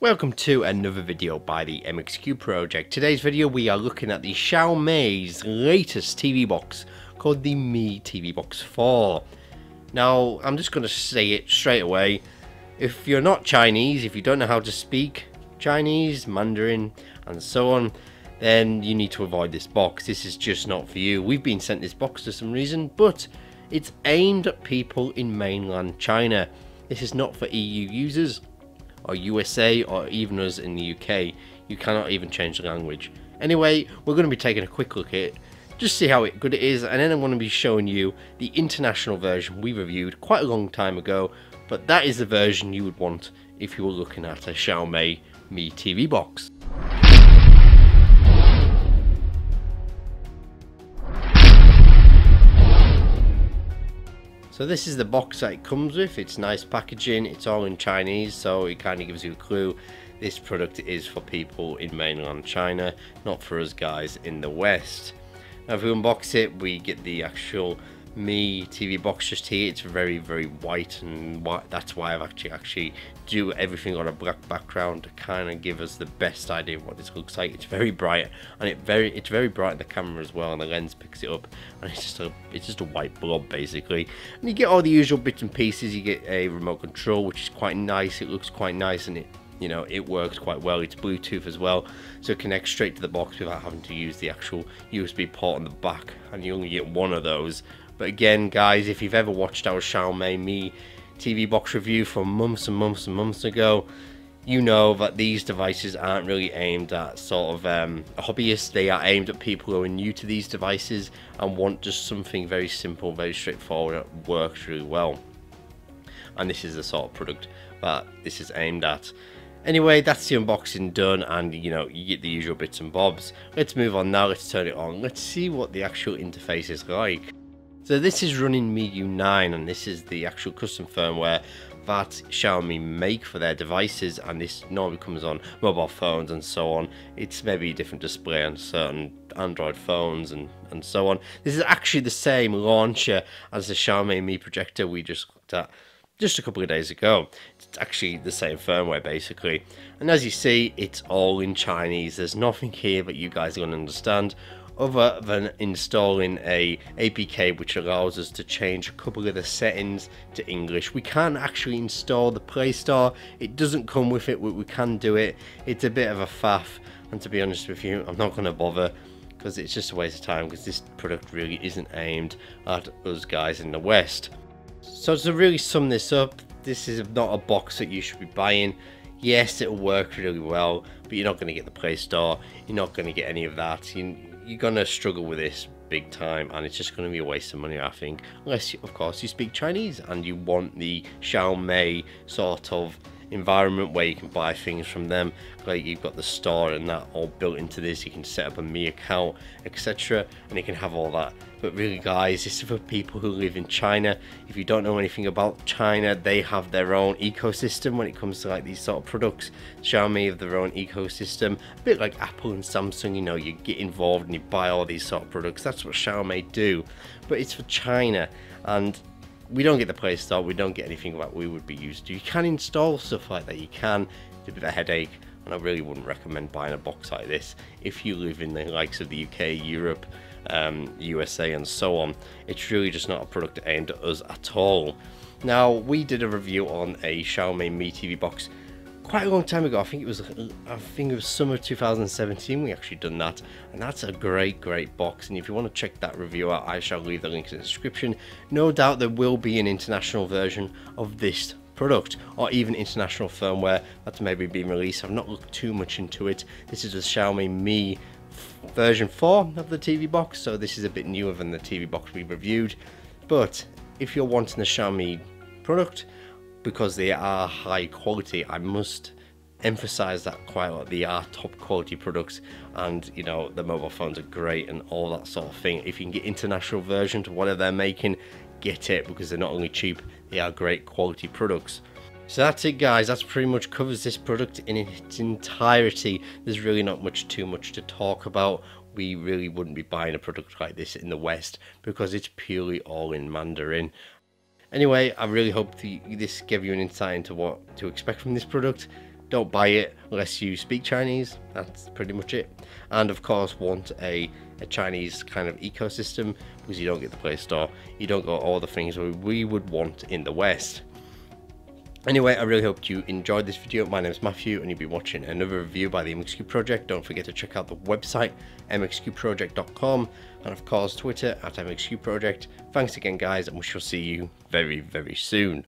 Welcome to another video by the MXQ project. Today's video we are looking at the Xiaomi's latest TV box called the Mi TV Box 4. Now I'm just going to say it straight away. If you're not Chinese, if you don't know how to speak Chinese, Mandarin and so on, then you need to avoid this box. This is just not for you. We've been sent this box for some reason, but it's aimed at people in mainland China. This is not for EU users or USA or even us in the UK. You cannot even change the language. Anyway, we're going to be taking a quick look at it, just see how good it is, and then I'm going to be showing you the international version we reviewed quite a long time ago, but that is the version you would want if you were looking at a Xiaomi Mi TV box. So this is the box that it comes with. It's nice packaging, it's all in Chinese, so it kind of gives you a clue. This product is for people in mainland China, not for us guys in the West. Now if we unbox it, we get the actual Mi TV box just here. It's very white, and that's why I've actually do everything on a black background to kind of give us the best idea of what this looks like. It's very bright, and it's very bright in the camera as well, and the lens picks it up, and it's just a white blob basically. And you get all the usual bits and pieces. You get a remote control, which is quite nice. It looks quite nice, and it works quite well. It's Bluetooth as well, so it connects straight to the box without having to use the actual USB port on the back, and you only get one of those. But again guys, if you've ever watched our Xiaomi Mi TV box review from months and months ago, you know that these devices aren't really aimed at sort of hobbyists. They are aimed at people who are new to these devices and want just something very simple, very straightforward that works really well. And this is the sort of product that this is aimed at. Anyway, that's the unboxing done, and you get the usual bits and bobs. Let's move on now. Let's turn it on. Let's see what the actual interface is like. So this is running MIUI 9, and this is the actual custom firmware that Xiaomi make for their devices, and this normally comes on mobile phones and so on. It's maybe a different display on certain Android phones and so on. This is actually the same launcher as the Xiaomi Mi projector we just looked at just a couple of days ago. It's actually the same firmware basically, and as you see, it's all in Chinese. There's nothing here that you guys are going to understand, other than installing a APK which allows us to change a couple of the settings to English. We can't actually install the Play Store. It doesn't come with it, but we can do it. It's a bit of a faff, and to be honest with you, I'm not going to bother, because it's just a waste of time, because this product really isn't aimed at us guys in the West. So to really sum this up, this is not a box that you should be buying. Yes, it'll work really well, but you're not going to get the Play Store. You're not going to get any of that. You're going to struggle with this big time, and it's just going to be a waste of money, I think. Unless, of course, you speak Chinese and you want the Xiaomi sort of environment where you can buy things from them, like you've got the store and that all built into this. You can set up a Mi account, etc., and you can have all that. But really guys, this is for people who live in China. If you don't know anything about China, they have their own ecosystem when it comes to like these sort of products. Xiaomi have their own ecosystem, a bit like Apple and Samsung. You get involved and you buy all these sort of products. That's what Xiaomi do, but it's for China, and we don't get the Play Store. We don't get anything that we would be used to. You can install stuff like that, you can. It's a bit of a headache, and I really wouldn't recommend buying a box like this if you live in the likes of the UK, Europe, USA and so on. It's really just not a product aimed at us at all. Now, we did a review on a Xiaomi Mi TV box quite a long time ago. I think it was summer 2017 we actually done that, and that's a great box. And if you want to check that review out, I shall leave the link in the description. No doubt there will be an international version of this product, or even international firmware that's maybe been released. I've not looked too much into it. This is the Xiaomi Mi version 4 of the TV box, so this is a bit newer than the TV box we reviewed. But if you're wanting the Xiaomi product, because they are high quality, I must emphasize that quite a lot. They are top quality products, and the mobile phones are great and all that sort of thing. If you can get international version to whatever they're making, get it, because they're not only cheap, they are great quality products. So that's it guys, that's pretty much covers this product in its entirety. There's really not too much to talk about. We really wouldn't be buying a product like this in the West, because it's purely all in Mandarin. Anyway, I really hope this gave you an insight into what to expect from this product. Don't buy it unless you speak Chinese. That's pretty much it. And of course want a Chinese kind of ecosystem, because you don't get the Play Store, you don't got all the things we would want in the West. Anyway, I really hope you enjoyed this video. My name is Matthew and you'll be watching another review by the MXQ Project. Don't forget to check out the website mxqproject.com, and of course Twitter at MXQ Project. Thanks again guys, and we shall see you very, very soon.